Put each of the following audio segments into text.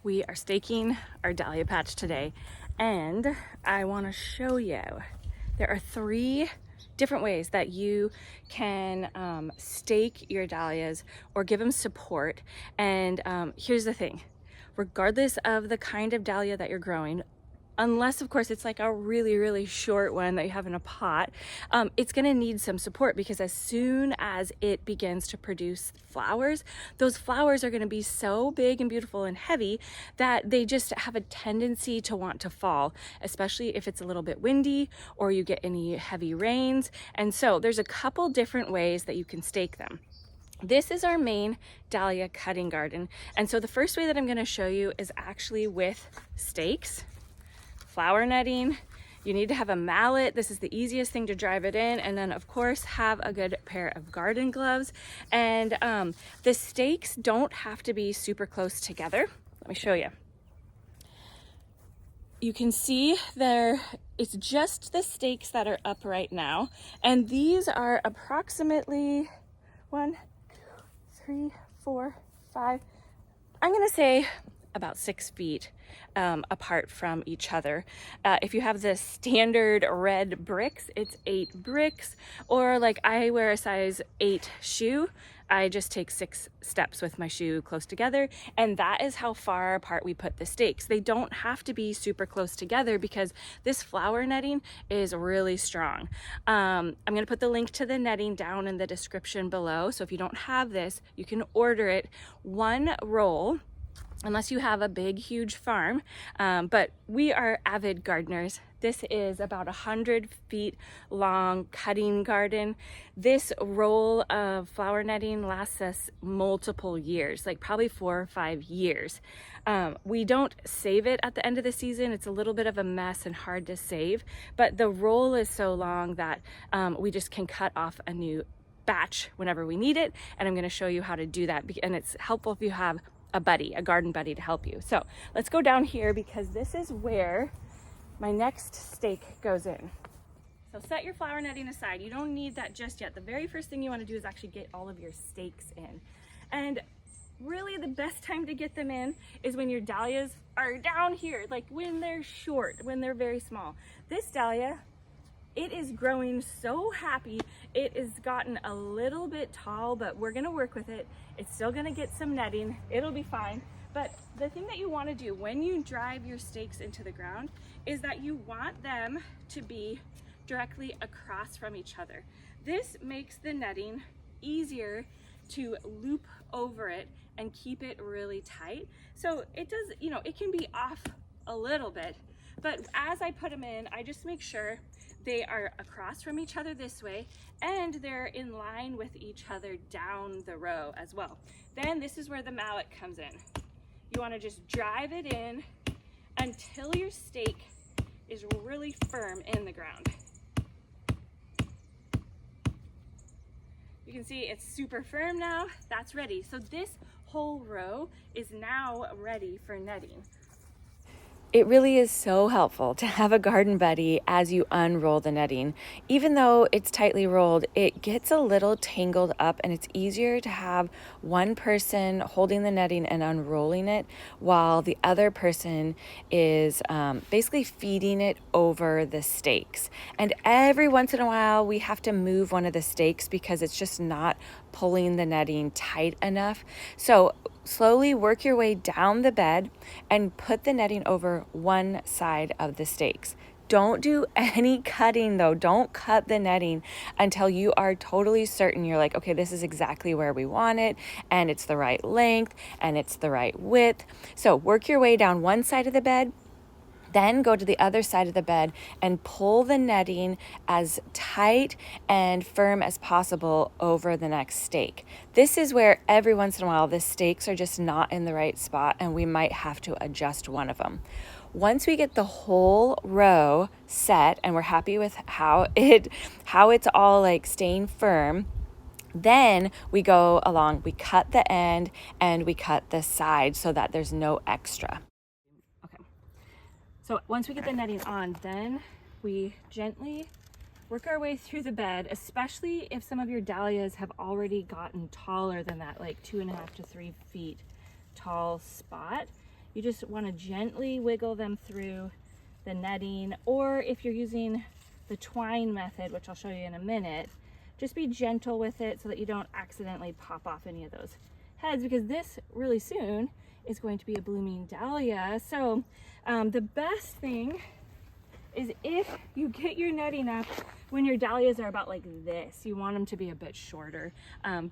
We are staking our dahlia patch today, and I want to show you there are 3 different ways that you can stake your dahlias or give them support. And here's the thing, regardless of the kind of dahlia that you're growing, unless of course it's like a really short one that you have in a pot, it's going to need some support, because as soon as it begins to produce flowers, those flowers are going to be so big and beautiful and heavy that they just have a tendency to want to fall, especially if it's a little bit windy or you get any heavy rains. And so there's a couple different ways that you can stake them. This is our main dahlia cutting garden, and so the first way that I'm going to show you is actually with stakes, flower netting. You need to have a mallet. This is the easiest thing to drive it in. And then of course have a good pair of garden gloves. And the stakes don't have to be super close together. Let me show you. You can see there, it's just the stakes that are up right now. And these are approximately 1, 2, 3, 4, 5, I'm gonna say about 6 feet apart from each other. If you have the standard red bricks, it's 8 bricks, or like I wear a size 8 shoe, I just take 6 steps with my shoe close together, and that is how far apart we put the stakes. They don't have to be super close together because this flower netting is really strong. I'm gonna put the link to the netting down in the description below, so if you don't have this, you can order it. 1 roll, unless you have a big huge farm, but we are avid gardeners. This is about 100 feet long cutting garden. This roll of flower netting lasts us multiple years, like probably 4 or 5 years. We don't save it at the end of the season. It's a little bit of a mess and hard to save, but the roll is so long that we just can cut off a new batch whenever we need it. And I'm going to show you how to do that, and it's helpful if you have a buddy, a garden buddy to help you. So let's go down here, because this is where my next stake goes in. So set your flower netting aside. You don't need that just yet. The very first thing you want to do is actually get all of your stakes in. And really the best time to get them in is when your dahlias are down here, like when they're short, when they're very small. This dahlia, it is growing so happy. It has gotten a little bit tall, but we're gonna work with it. It's still gonna get some netting. It'll be fine. But the thing that you wanna do when you drive your stakes into the ground is that you want them to be directly across from each other. This makes the netting easier to loop over it and keep it really tight. So it does, it can be off a little bit, but as I put them in, I just make sure they are across from each other this way, and they're in line with each other down the row as well. Then this is where the mallet comes in. You want to just drive it in until your stake is really firm in the ground. You can see it's super firm now. That's ready. So this whole row is now ready for netting. It really is so helpful to have a garden buddy as you unroll the netting. Even though it's tightly rolled, it gets a little tangled up, and it's easier to have one person holding the netting and unrolling it while the other person is basically feeding it over the stakes. And every once in a while we have to move one of the stakes because it's just not pulling the netting tight enough. So slowly work your way down the bed and put the netting over one side of the stakes. Don't do any cutting though. Don't cut the netting until you are totally certain you're like, okay, this is exactly where we want it, and it's the right length and it's the right width. So work your way down one side of the bed, then go to the other side of the bed and pull the netting as tight and firm as possible over the next stake. This is where every once in a while the stakes are just not in the right spot, and we might have to adjust one of them. Once we get the whole row set and we're happy with how it's all like staying firm, then we go along, we cut the end and we cut the side so that there's no extra. So once we get the netting on, then we gently work our way through the bed, especially if some of your dahlias have already gotten taller than that, like 2.5 to 3 feet tall spot. You just want to gently wiggle them through the netting, or if you're using the twine method, which I'll show you in a minute, just be gentle with it so that you don't accidentally pop off any of those heads, because this really soon is going to be a blooming dahlia. So the best thing is if you get your netting up when your dahlias are about like this. You want them to be a bit shorter,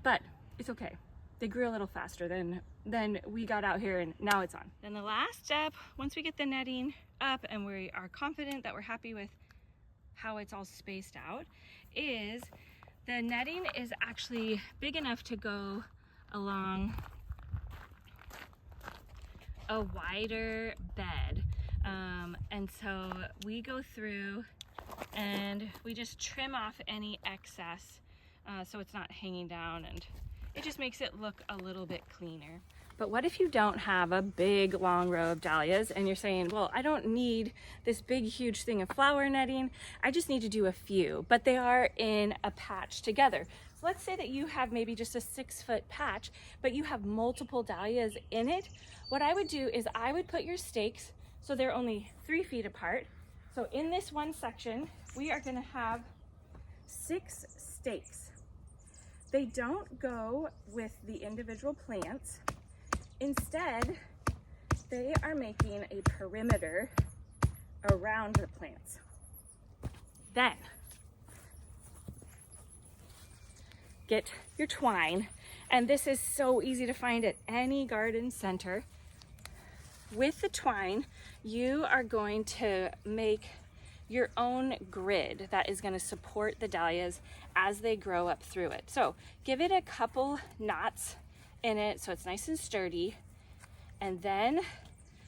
but it's okay. They grew a little faster than we got out here, and now it's on. Then the last step, once we get the netting up and we are confident that we're happy with how it's all spaced out, is the netting is actually big enough to go along a wider bed. And so we go through and we just trim off any excess so it's not hanging down, and it just makes it look a little bit cleaner. But what if you don't have a big long row of dahlias and you're saying, well, I don't need this big huge thing of flower netting, I just need to do a few, but they are in a patch together. So let's say that you have maybe just a 6-foot patch, but you have multiple dahlias in it. What I would do is I would put your stakes so they're only 3 feet apart. So in this one section, we are gonna have 6 stakes. They don't go with the individual plants. Instead, they are making a perimeter around the plants. Then, get your twine, and this is so easy to find at any garden center. With the twine, you are going to make your own grid that is going to support the dahlias as they grow up through it. So give it a couple knots in it so it's nice and sturdy, and then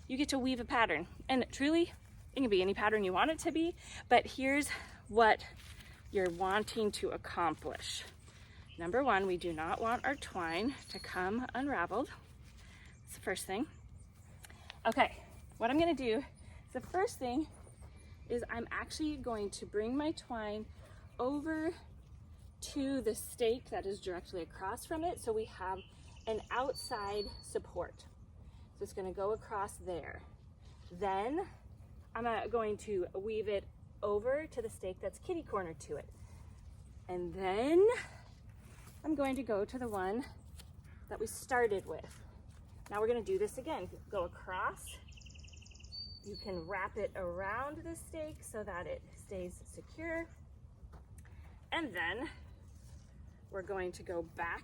you get to weave a pattern. And truly, it can be any pattern you want it to be, but here's what you're wanting to accomplish. Number one, we do not want our twine to come unraveled. That's the first thing. Okay, what I'm gonna do, the first thing is I'm actually going to bring my twine over to the stake that is directly across from it, so we have an outside support. So it's gonna go across there. Then I'm going to weave it over to the stake that's kitty corner to it. And then I'm going to go to the one that we started with. Now we're gonna do this again. Go across. You can wrap it around the stake so that it stays secure. And then we're going to go back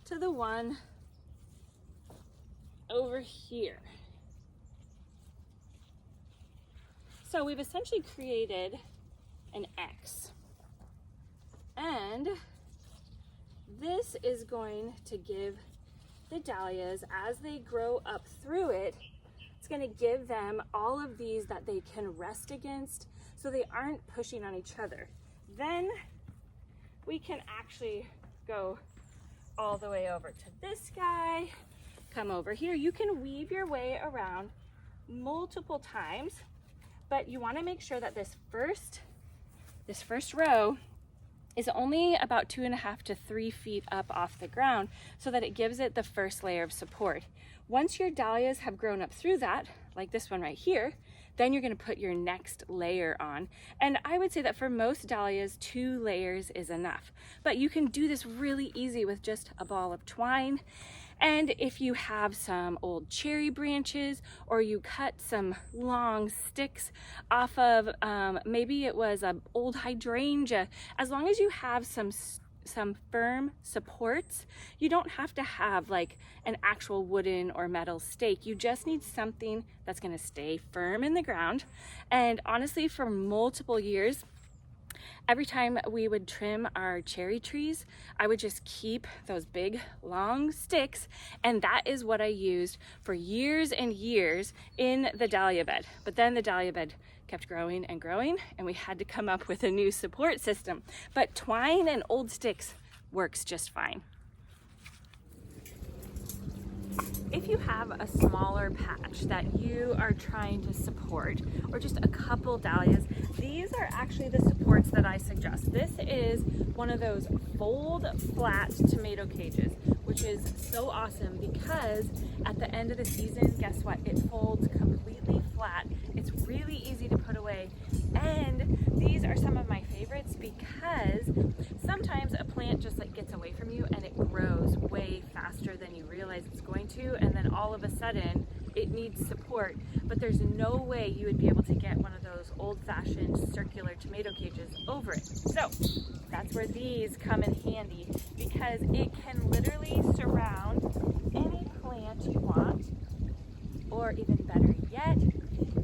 to the one over here. So we've essentially created an X. And this is going to give the dahlias, as they grow up through it, it's going to give them all of these that they can rest against so they aren't pushing on each other. Then we can actually go all the way over to this guy, come over here. You can weave your way around multiple times, but you want to make sure that this first row is only about 2.5 to 3 feet up off the ground so that it gives it the first layer of support. Once your dahlias have grown up through that, like this one right here, then you're gonna put your next layer on. And I would say that for most dahlias, 2 layers is enough. But you can do this really easy with just a ball of twine. And if you have some old cherry branches, or you cut some long sticks off of, maybe it was an old hydrangea, as long as you have some firm supports, you don't have to have like an actual wooden or metal stake. You just need something that's gonna stay firm in the ground. And honestly, for multiple years, every time we would trim our cherry trees, I would just keep those big long sticks, and that is what I used for years and years in the dahlia bed. But then the dahlia bed kept growing and growing, and we had to come up with a new support system. But twine and old sticks works just fine. If you have a smaller patch that you are trying to support, or just a couple dahlias, these are actually the supports that I suggest. This is one of those fold flat tomato cages, which which is so awesome because at the end of the season, guess what? It folds completely flat. It's really easy to put away. And these are some of my favorites because sometimes a plant just like gets away from you and it grows way faster than you realize it's going to, and then all of a sudden it needs support, but there's no way you would be able to get one of those old-fashioned circular tomato cages over it. So that's where these come in handy, because it can literally surround any plant you want, or even better yet,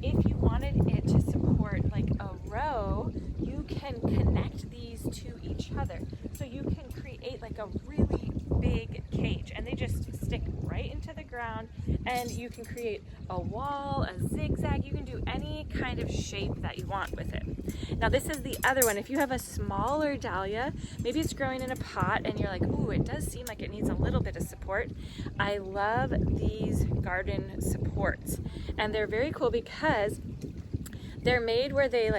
if you wanted it to support like a row, you can connect these to each other. So you can create like a really big cage, and they just stick right into the ground, and you can create a wall, a zigzag. You can do any kind of shape that you want with it. Now this is the other one. If you have a smaller dahlia, maybe it's growing in a pot and you're like, ooh, it does seem like it needs a little bit of support. I love these garden supports, and they're very cool because they're made where they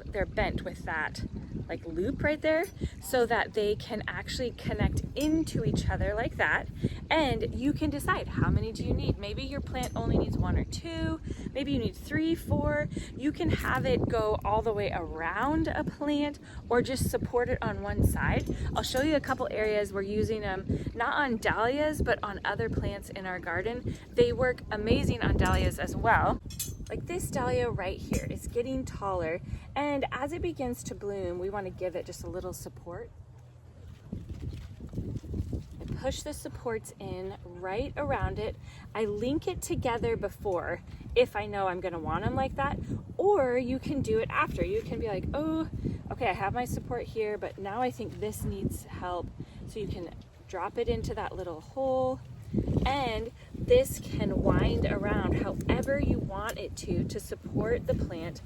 they're bent with that like loop right there, so that they can actually connect into each other like that. And you can decide how many do you need. Maybe your plant only needs 1 or 2, maybe you need 3, 4. You can have it go all the way around a plant or just support it on one side. I'll show you a couple areas we're using them, not on dahlias, but on other plants in our garden. They work amazing on dahlias as well. Like this dahlia right here is getting taller, and as it begins to bloom, we want to give it just a little support. I push the supports in right around it. I link it together before if I know I'm going to want them like that, or you can do it after. You can be like, oh, okay, I have my support here, but now I think this needs help. So you can drop it into that little hole, and this can wind around however you want it to support the plant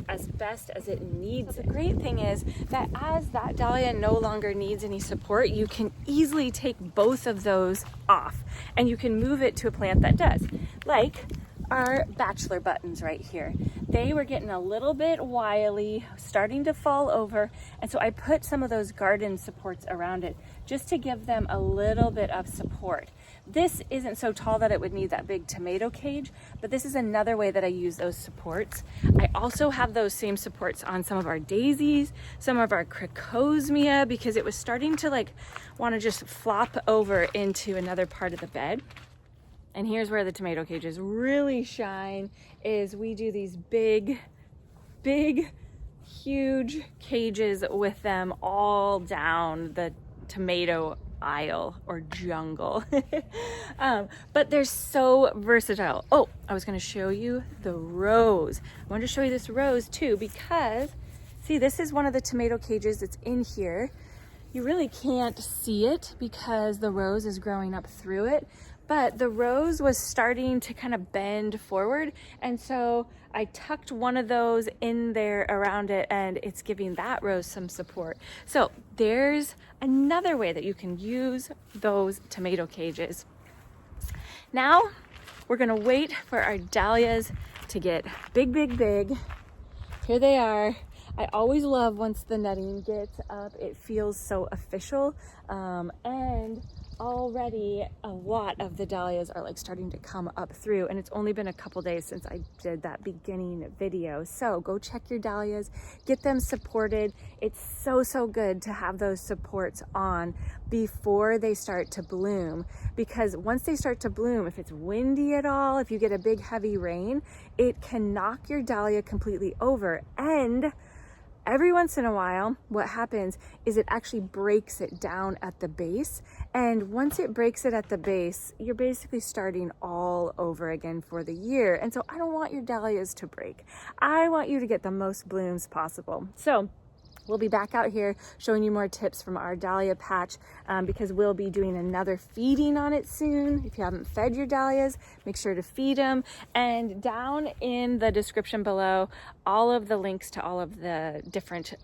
as best as it needs. So the great thing is that as that dahlia no longer needs any support, you can easily take both of those off and you can move it to a plant that does. Like our bachelor buttons right here. They were getting a little bit wily, starting to fall over, and so I put some of those garden supports around it just to give them a little bit of support. This isn't so tall that it would need that big tomato cage, but this is another way that I use those supports. I also have those same supports on some of our daisies, some of our crocosmia, because it was starting to want to just flop over into another part of the bed. And here's where the tomato cages really shine, is we do these big, huge cages with them all down the tomato aisle or jungle. But they're so versatile. Oh, I was going to show you the rose. I wanted to show you this rose too, because see, this is one of the tomato cages that's in here. You really can't see it because the rose is growing up through it, but the rose was starting to kind of bend forward, and so I tucked one of those in there around it, and it's giving that rose some support. So there's another way that you can use those tomato cages. Now we're gonna wait for our dahlias to get big. Here they are. I always love once the netting gets up, it feels so official, and already a lot of the dahlias are starting to come up through, and it's only been a couple days since I did that beginning video. So go check your dahlias, get them supported. It's so good to have those supports on before they start to bloom, because once they start to bloom, if it's windy at all, if you get a big heavy rain, it can knock your dahlia completely over. And every once in a while, what happens is it actually breaks it down at the base. And once it breaks it at the base, you're basically starting all over again for the year. And so I don't want your dahlias to break. I want you to get the most blooms possible. So we'll be back out here showing you more tips from our dahlia patch, because we'll be doing another feeding on it soon. If you haven't fed your dahlias, make sure to feed them. And down in the description below, all of the links to all of the different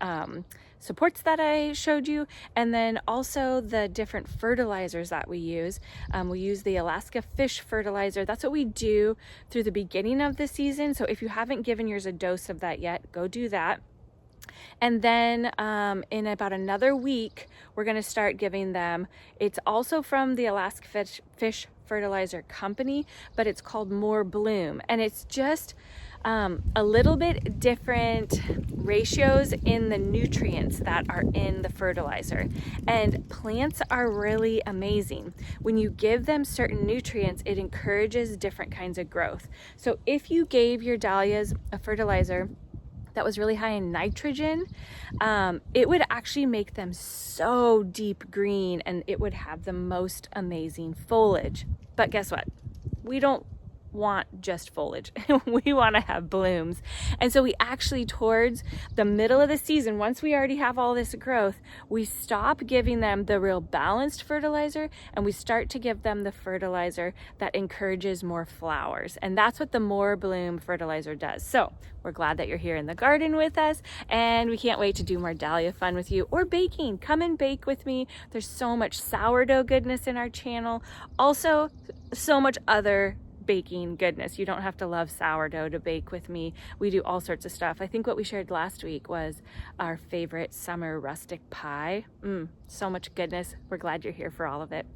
supports that I showed you, and then also the different fertilizers that we use. We use the Alaska fish fertilizer. That's what we do through the beginning of the season. So if you haven't given yours a dose of that yet, go do that. And then in about another week, we're gonna start giving them, it's also from the Alaska Fish Fertilizer Company, but it's called More Bloom. And it's just a little bit different ratios in the nutrients that are in the fertilizer. And plants are really amazing. When you give them certain nutrients, it encourages different kinds of growth. So if you gave your dahlias a fertilizer that was really high in nitrogen, it would actually make them so deep green and it would have the most amazing foliage. But guess what? We don't want just foliage. We want to have blooms. And so we actually, towards the middle of the season, once we already have all this growth, we stop giving them the real balanced fertilizer and we start to give them the fertilizer that encourages more flowers. And that's what the More Bloom fertilizer does. So we're glad that you're here in the garden with us, and we can't wait to do more dahlia fun with you, or baking. Come and bake with me. There's so much sourdough goodness in our channel. Also, so much other baking goodness. You don't have to love sourdough to bake with me. We do all sorts of stuff. I think what we shared last week was our favorite summer rustic pie. So much goodness. We're glad you're here for all of it.